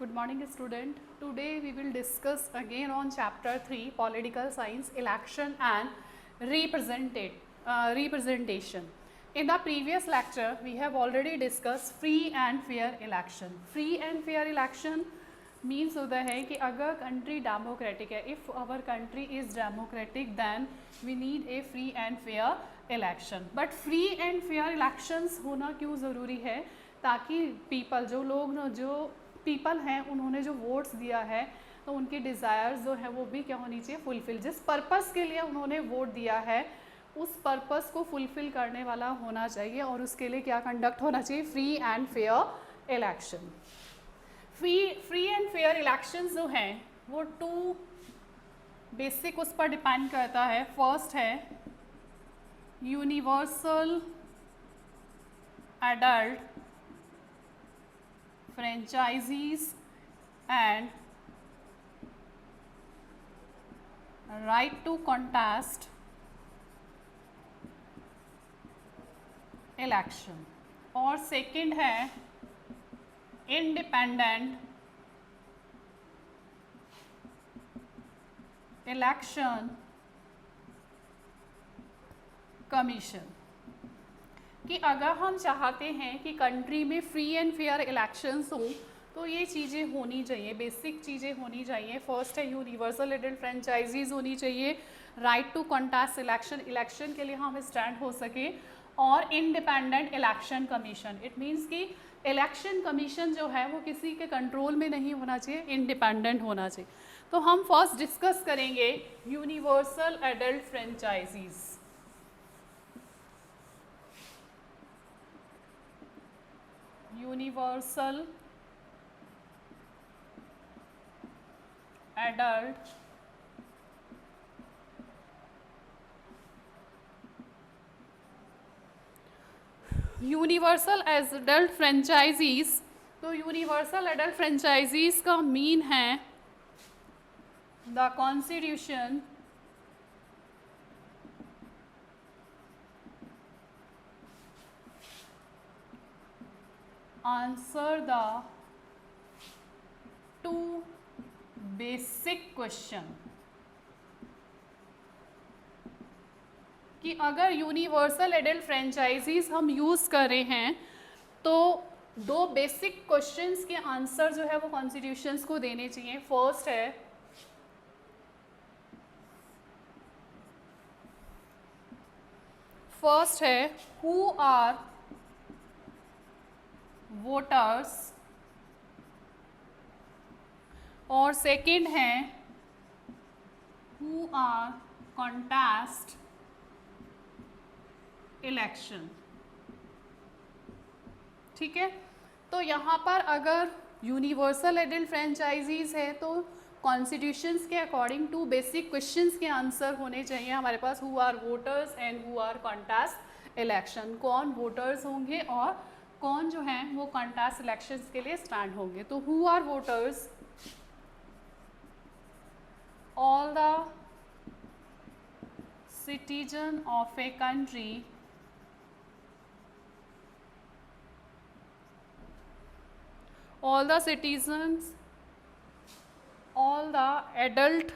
Good morning, student. Today we will discuss again on chapter 3 political science, election and representation. In the previous lecture we have already discussed free and fair election. Free and fair election means होता है कि अगर country democratic है, if our country is democratic then we need a free and fair election. But free and fair elections होना क्यों ज़रूरी है? ताकि पीपल जो पीपल हैं उन्होंने जो वोट्स दिया है तो उनकी डिज़ायर्स जो है वो भी क्या होनी चाहिए, फुलफ़िल. जिस पर्पस के लिए उन्होंने वोट दिया है उस पर्पस को फुलफ़िल करने वाला होना चाहिए और उसके लिए क्या कंडक्ट होना चाहिए, free and fair election. Free and fair elections जो हैं वो टू बेसिक उस पर डिपेंड करता है. फर्स्ट है universal adult franchises and right to contest election. और सेकंड है इंडिपेंडेंट इलेक्शन कमीशन. कि अगर हम चाहते हैं कि कंट्री में फ्री एंड फेयर इलेक्शंस हों तो ये चीज़ें होनी चाहिए, बेसिक चीज़ें होनी चाहिए. फर्स्ट है यूनिवर्सल एडल्ट फ्रेंचाइजीज होनी चाहिए, राइट टू कॉन्टेस्ट इलेक्शन के लिए हम स्टैंड हो सके, और independent election commission. It means कि इलेक्शन कमीशन जो है वो किसी के कंट्रोल में नहीं होना चाहिए, इंडिपेंडेंट होना चाहिए. तो हम फर्स्ट डिस्कस करेंगे universal adult franchises. Universal adult universal adult franchises. तो यूनिवर्सल एडल्ट फ्रेंचाइजीज का मीन है the constitution answer the two basic question. कि अगर यूनिवर्सल एडल्ट फ्रेंचाइजीज हम यूज़ कर रहे हैं तो दो बेसिक क्वेश्चंस के आंसर जो है वो कॉन्स्टिट्यूशंस को देने चाहिए. फर्स्ट है हु आर वोटर्स, और सेकंड है हु आर कॉन्टेस्ट इलेक्शन. ठीक है. तो यहाँ पर अगर यूनिवर्सल एडल्ट फ्रेंचाइजीज है तो कॉन्स्टिट्यूशंस के अकॉर्डिंग टू बेसिक क्वेश्चंस के आंसर होने चाहिए हमारे पास, who are voters and who are contest election. कौन वोटर्स होंगे और कौन जो हैं वो कॉन्टेस्ट इलेक्शंस के लिए स्टैंड होंगे. तो who are voters, all the citizen of a country all the citizens, all the adult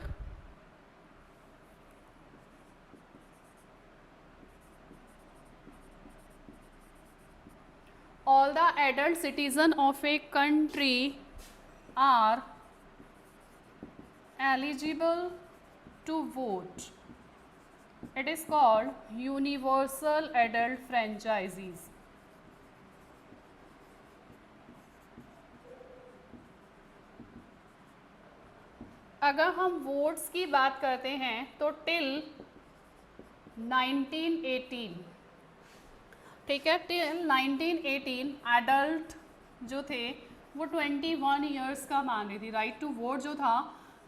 citizen of a country are eligible to vote. It is called universal adult franchises. अगर हम votes की बात करते हैं तो till 1918, ठीक है, till 1918 adult जो थे वो 21 ईयर्स का मान रही थी. राइट टू वोट जो था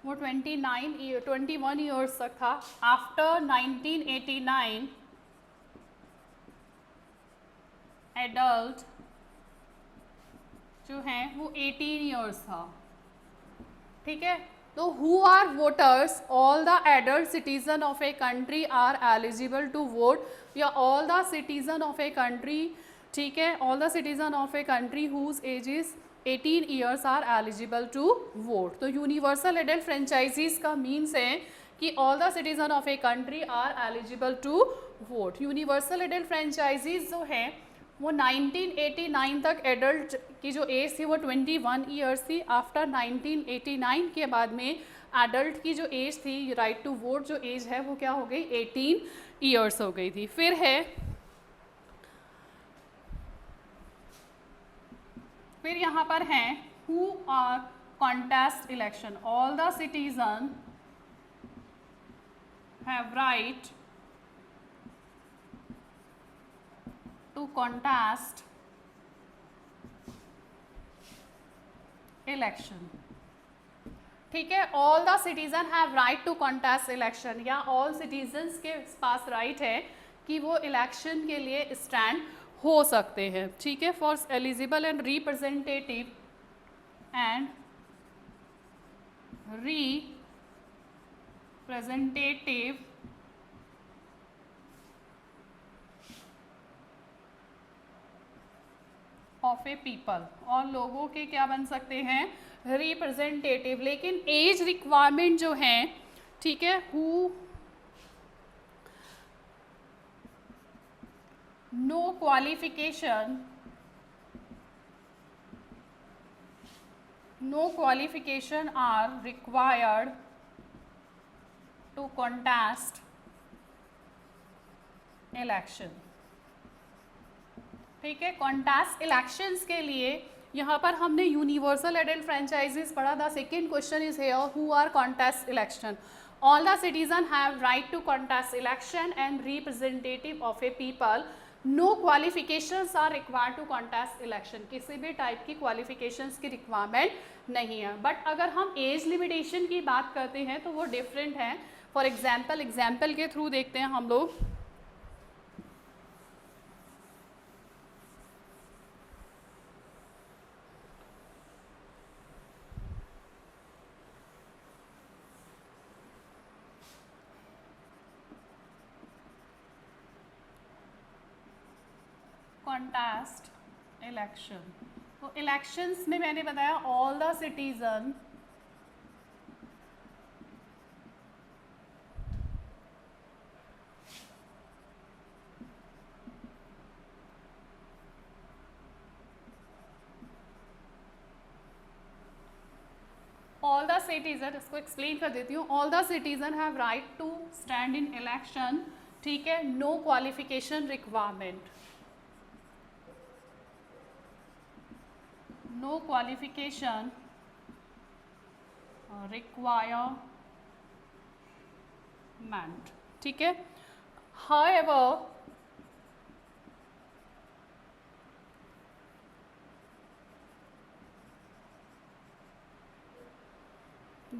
वो 21 ईयर्स तक था. आफ्टर 1989 एडल्ट जो हैं वो 18 ईयर्स था. ठीक है. तो who are voters, all the adult citizen of a country are eligible to vote, या all the citizen of a country ठीक है, all the citizen of a country whose age is 18 years are eligible to vote. तो universal adult franchises का means है कि all the citizen of a country are eligible to vote. Universal adult franchises जो है वो 1989 तक adult की जो एज थी वो 21 ईयर्स थी। आफ्टर 1989 के बाद में एडल्ट की जो एज थी, राइट टू वोट जो एज है वो क्या हो गई, 18 ईयर्स हो गई थी। फिर यहाँ पर हैं who are contest election. All the citizen have right to contest election. ठीक है, all the citizen have right to contest election, या ऑल सिटीजन्स के पास राइट है कि वो इलेक्शन के लिए स्टैंड हो सकते हैं। ठीक है, for eligible and representative of a people, और लोगों के क्या बन सकते हैं, रिप्रेजेंटेटिव। लेकिन एज रिक्वायरमेंट जो है, ठीक है, who no qualification are required to contest election। ठीक है, कॉन्टेस्ट इलेक्शंस के लिए यहाँ पर हमने यूनिवर्सल एडल्ट फ्रेंचाइजीज पढ़ा। The second question is here, who are contest election. All the citizen have right to contest election and representative of a people. No qualifications are required to contest election. किसी भी type की qualifications की requirement नहीं है। But अगर हम as limitation की बात करते हैं तो वो डिफरेंट है। फॉर एग्जाम्पल के थ्रू देखते हैं हम लोग। कॉन्टेस्ट इलेक्शन, तो इलेक्शंस में मैंने बताया ऑल द सिटीजन इसको एक्सप्लेन कर देती हूँ। All the citizen have right to stand in election. ठीक है, no qualification requirement, no qualification requirement। ठीक है, however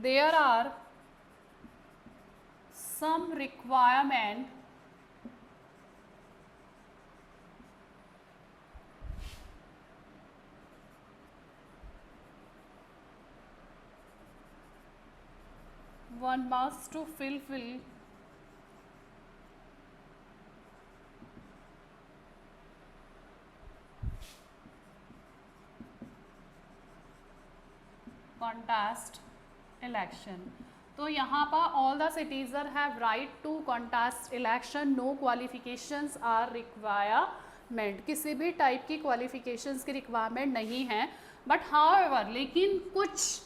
there are some requirement one must to fulfill contest election। तो यहाँ पर all the citizen have right to contest election, no qualifications are requirement. किसी भी type की क्वालिफिकेशंस की requirement नहीं है। बट हाउएवर, लेकिन कुछ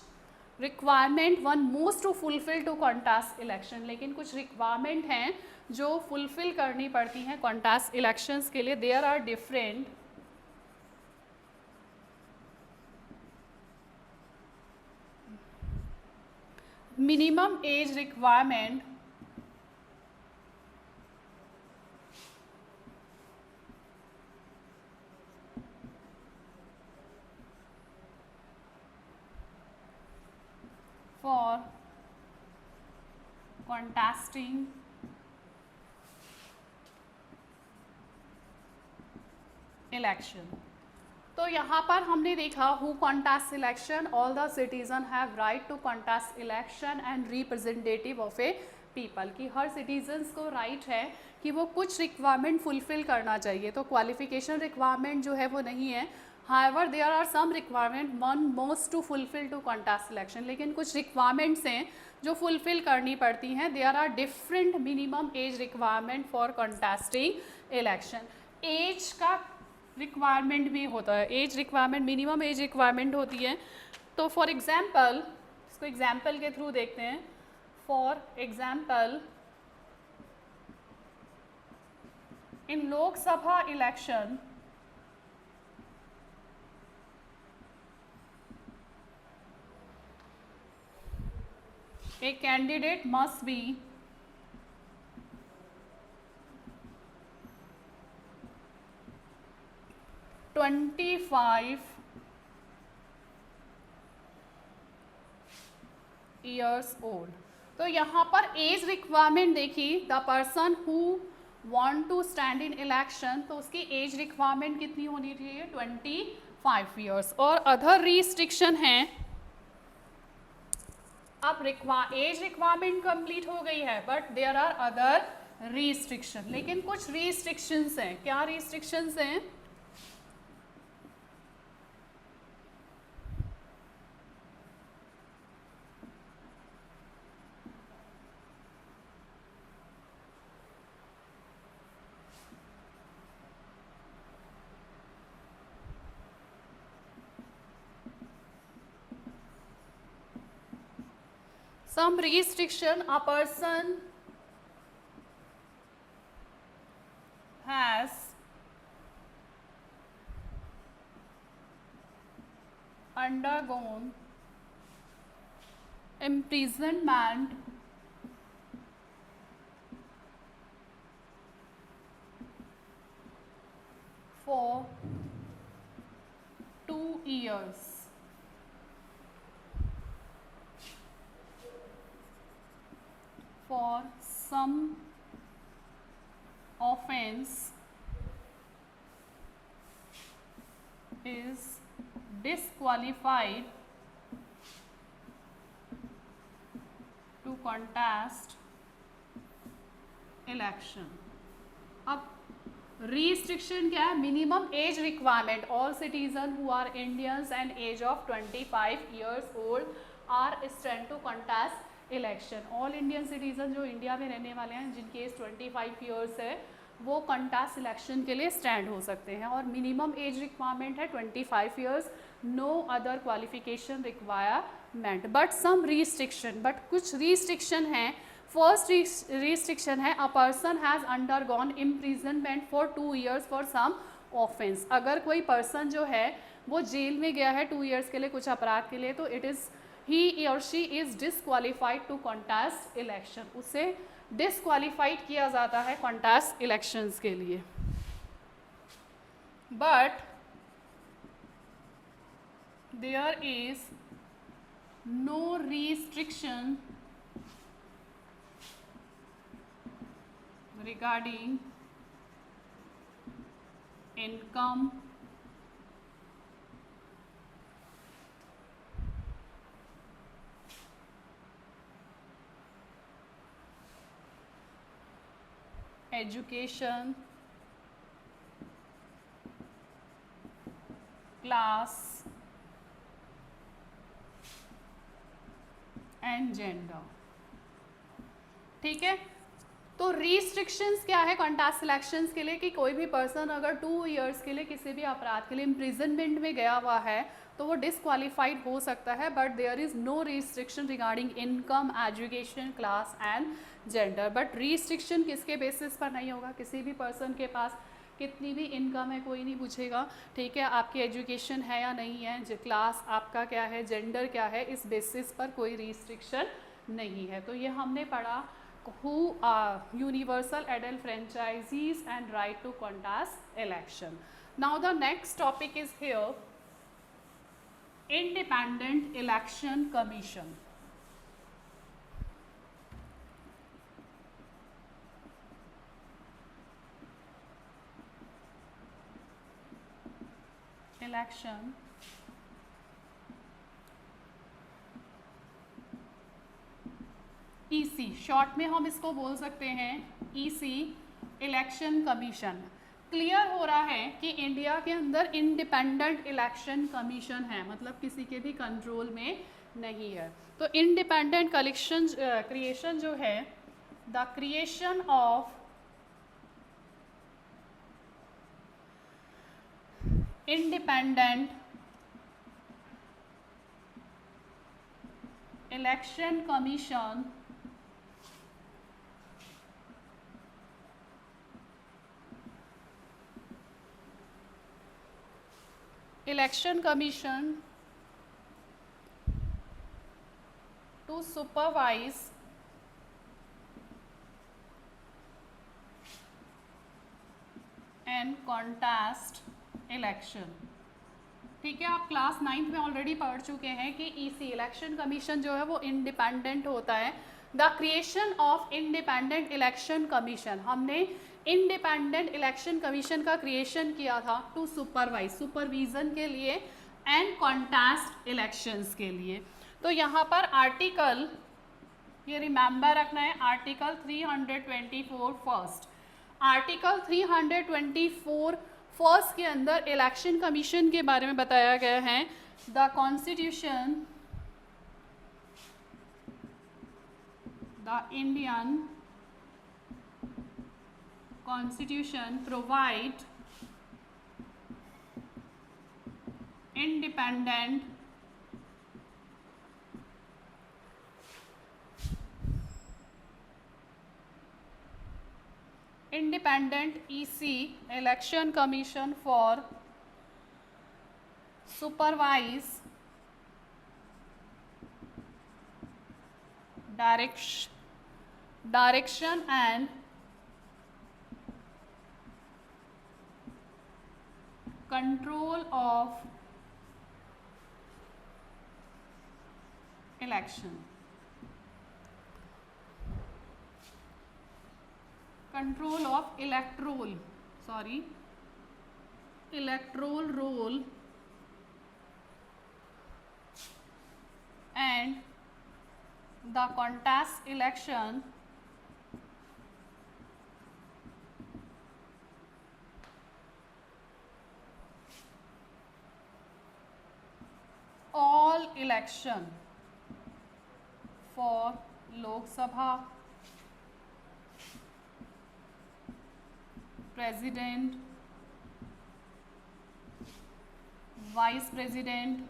requirement one most to fulfil to contest election, लेकिन कुछ रिक्वायरमेंट हैं जो फुलफिल करनी पड़ती हैं कॉन्टेस्ट इलेक्शंस के लिए। There are different minimum age requirement for contesting election। तो यहाँ पर हमने देखा who contest election, all the citizen have right to contest election and representative of a people, कि हर सिटीजन्स को राइट है कि वो कुछ रिक्वायरमेंट फुलफिल करना चाहिए. तो क्वालिफिकेशन रिक्वायरमेंट जो है वो नहीं है. However there are some requirement one most to fulfil to contest selection. लेकिन कुछ रिक्वायरमेंट्स हैं जो फुलफिल करनी पड़ती हैं. There are different minimum age requirement for contesting election. Age का रिक्वायरमेंट भी होता है. Age requirement, minimum age requirement होती है. तो फॉर एग्जाम्पल, इसको एग्जाम्पल के थ्रू देखते हैं. For example, in Lok Sabha election a candidate must be 25 years old. तो यहाँ पर एज रिक्वायरमेंट देखी, the person who want to stand in election, तो उसकी एज रिक्वायरमेंट कितनी होनी चाहिए? 25 ईयर्स. और अदर रिस्ट्रिक्शन हैं. अब एज रिक्वायरमेंट कंप्लीट हो गई है, but there are other restriction. लेकिन कुछ रिस्ट्रिक्शंस हैं. क्या रिस्ट्रिक्शंस हैं? Some restriction a person has undergone imprisonment for 2 years. For some offense is disqualified to contest election. अब रिस्ट्रिक्शन क्या है? Minimum age requirement. All citizen who are Indians and age of 25 years old are stand to contest election. All Indian citizen जो India में रहने वाले हैं, जिनकी as 25 years है, वो कंटेस्ट इलेक्शन के लिए स्टैंड हो सकते हैं. और मिनिमम एज रिक्वायरमेंट है 25 years. No other qualification requirement, but some restriction. But कुछ रिस्ट्रिक्शन हैं. फर्स्ट रिस्ट्रिक्शन है, a person has undergone imprisonment for 2 years for some offence. अगर कोई पर्सन जो है वो जेल में गया है 2 years के लिए कुछ अपराध के लिए, तो it is he or she is disqualified to contest election. उसे डिसक्वालीफाइड किया जाता है contest elections के लिए. But there is no restriction regarding income, education, class and gender. ठीक है. तो रिस्ट्रिक्शंस क्या है कॉन्टेस्ट सिलेक्शंस के लिए? कि कोई भी पर्सन अगर 2 years के लिए किसी भी अपराध के लिए इम्प्रिजनमेंट में गया हुआ है तो वो डिसक्वालीफाइड हो सकता है. But there is no restriction regarding income, education, class and gender. But restriction किसके बेसिस पर नहीं होगा? किसी भी पर्सन के पास कितनी भी इनकम है कोई नहीं पूछेगा. ठीक है, आपकी एजुकेशन है या नहीं है, क्लास आपका क्या है, जेंडर क्या है, इस बेसिस पर कोई रिस्ट्रिक्शन नहीं है. तो ये हमने पढ़ा who are universal adult franchisees and right to contest election. Now the next topic is here, Independent Election Commission. Election EC, short में हम इसको बोल सकते हैं ईसी, इलेक्शन कमीशन। क्लियर हो रहा है कि इंडिया के अंदर इंडिपेंडेंट इलेक्शन कमीशन है, मतलब किसी के भी कंट्रोल में नहीं है। तो इंडिपेंडेंट कलेक्शन क्रिएशन जो है, the creation of independent election commission to supervise and contest election। ठीक है, आप क्लास 9th में ऑलरेडी पढ़ चुके हैं कि ईसी, इलेक्शन कमीशन जो है वो इंडिपेंडेंट होता है। The creation of independent election commission, हमने इंडिपेंडेंट इलेक्शन कमीशन का क्रिएशन किया था टू सुपरवाइज, सुपरविजन के लिए, एंड कॉन्टेस्ट इलेक्शंस के लिए। तो यहाँ पर आर्टिकल, ये रिमेंबर रखना है, आर्टिकल 324 फर्स्ट, आर्टिकल 324 फर्स्ट के अंदर इलेक्शन कमीशन के बारे में बताया गया है। The constitution, the Indian constitution provide independent EC, election commission for supervise, direction and control of election, control of electoral roll and the contest election all election for Lok Sabha, President, Vice President,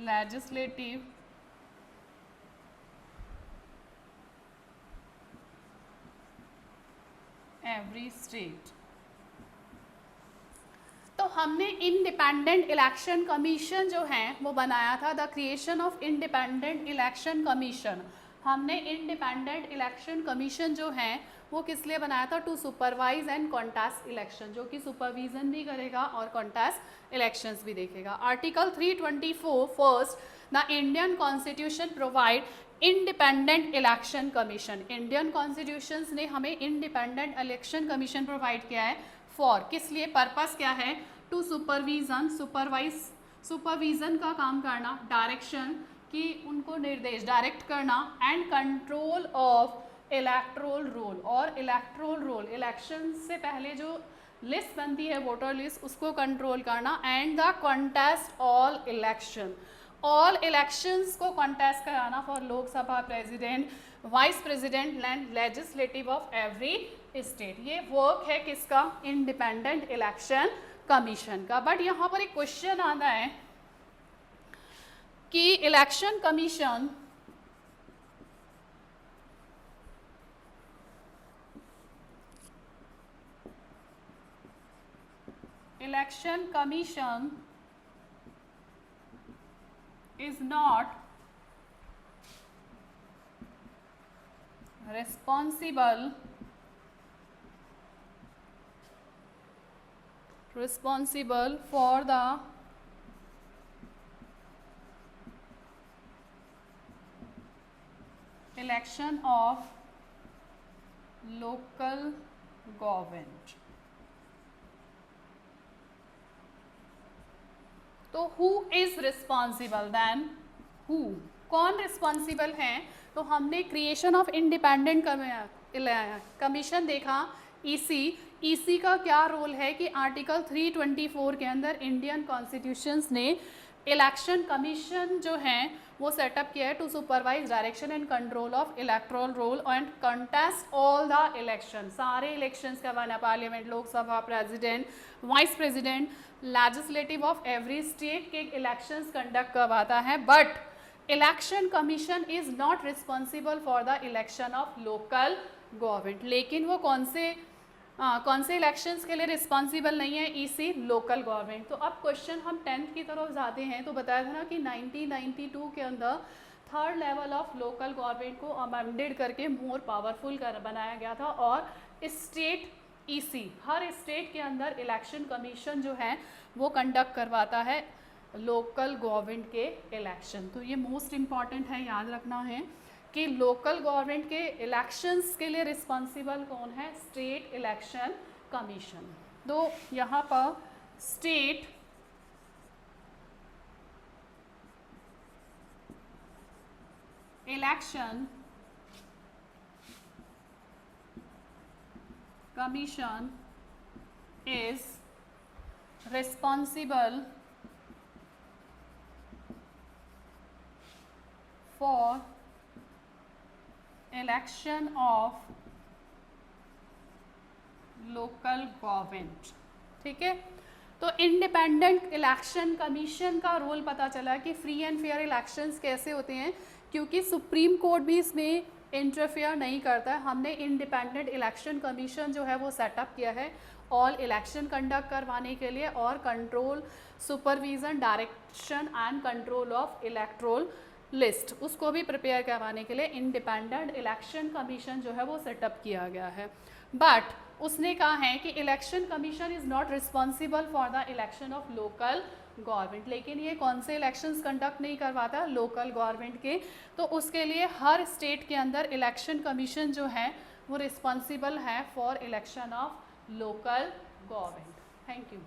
legislative, every state। तो हमने independent election commission जो है वो बनाया था, the creation of independent election commission. हमने independent election commission जो है वो किस लिए बनाया था, to supervise and contest election, जो कि सुपरविजन भी करेगा और कॉन्टेस्ट इलेक्शंस भी देखेगा। Article 324 first, the Indian constitution provide independent election commission. Indian constitutions ने हमें इंडिपेंडेंट इलेक्शन कमीशन प्रोवाइड किया है फॉर, किस लिए, पर्पस क्या है, टू सुपरविजन, सुपरविजन का काम करना, डायरेक्शन कि उनको निर्देश, डायरेक्ट करना, and control of electoral role, और इलेक्टोरल रोल, इलेक्शन से पहले जो लिस्ट बनती है वोटर लिस्ट, उसको कंट्रोल करना, and the contest all election, all elections को कॉन्टेस्ट कराना for Lok Sabha, president, vice president and legislative of every state. ये वर्क है किसका, इंडिपेंडेंट इलेक्शन कमीशन का। बट यहाँ पर एक क्वेश्चन आता है कि election commission is not responsible for the election of local government. तो who is responsible then, who, कौन रिस्पॉन्सिबल है? तो हमने क्रिएशन ऑफ इंडिपेंडेंट कमीशन देखा, ईसी का क्या रोल है कि आर्टिकल 324 के अंदर इंडियन कॉन्स्टिट्यूशंस ने इलेक्शन कमीशन जो है वो सेटअप किया है to supervise direction and control of electoral roll and contest all the election, सारे इलेक्शंस करवाना, parliament, Lok Sabha, president, vice president, legislative of every state के इलेक्शंस कंडक्ट करवाता है। But election commission is not responsible for the election of local government. लेकिन वो कौन से elections के लिए रिस्पॉन्सिबल नहीं है? EC, local government. तो अब क्वेश्चन हम 10th की तरफ जाते हैं। तो बताया था ना कि 1992 के अंदर third level of local government को अमेंडेड करके मोर पावरफुल बनाया गया था और स्टेट ईसी, हर स्टेट के अंदर इलेक्शन कमीशन जो है वो कंडक्ट करवाता है लोकल गवर्नमेंट के इलेक्शन। तो ये मोस्ट इम्पॉर्टेंट है, याद रखना है कि लोकल गवर्नमेंट के इलेक्शंस के लिए रिस्पॉन्सिबल कौन है? State election commission. तो यहाँ पर state election commission is responsible for election of local government। ठीक है, तो इंडिपेंडेंट इलेक्शन कमीशन का रोल पता चला कि फ्री एंड फेयर इलेक्शंस कैसे होते हैं, क्योंकि सुप्रीम कोर्ट भी इसमें इंटरफेयर नहीं करता है। हमने इंडिपेंडेंट इलेक्शन कमीशन जो है वो सेटअप किया है ऑल इलेक्शन कंडक्ट करवाने के लिए और control, supervision, direction and control of electoral list, उसको भी प्रिपेयर करवाने के लिए इंडिपेंडेंट इलेक्शन कमीशन जो है वो सेटअप किया गया है। बट उसने कहा है कि election commission is not responsible for the election of local government. लेकिन ये कौन से इलेक्शंस कंडक्ट नहीं करवाता? लोकल गवर्नमेंट के। तो उसके लिए हर स्टेट के अंदर इलेक्शन कमीशन जो है वो रिस्पॉन्सिबल है for election of local government. Thank you.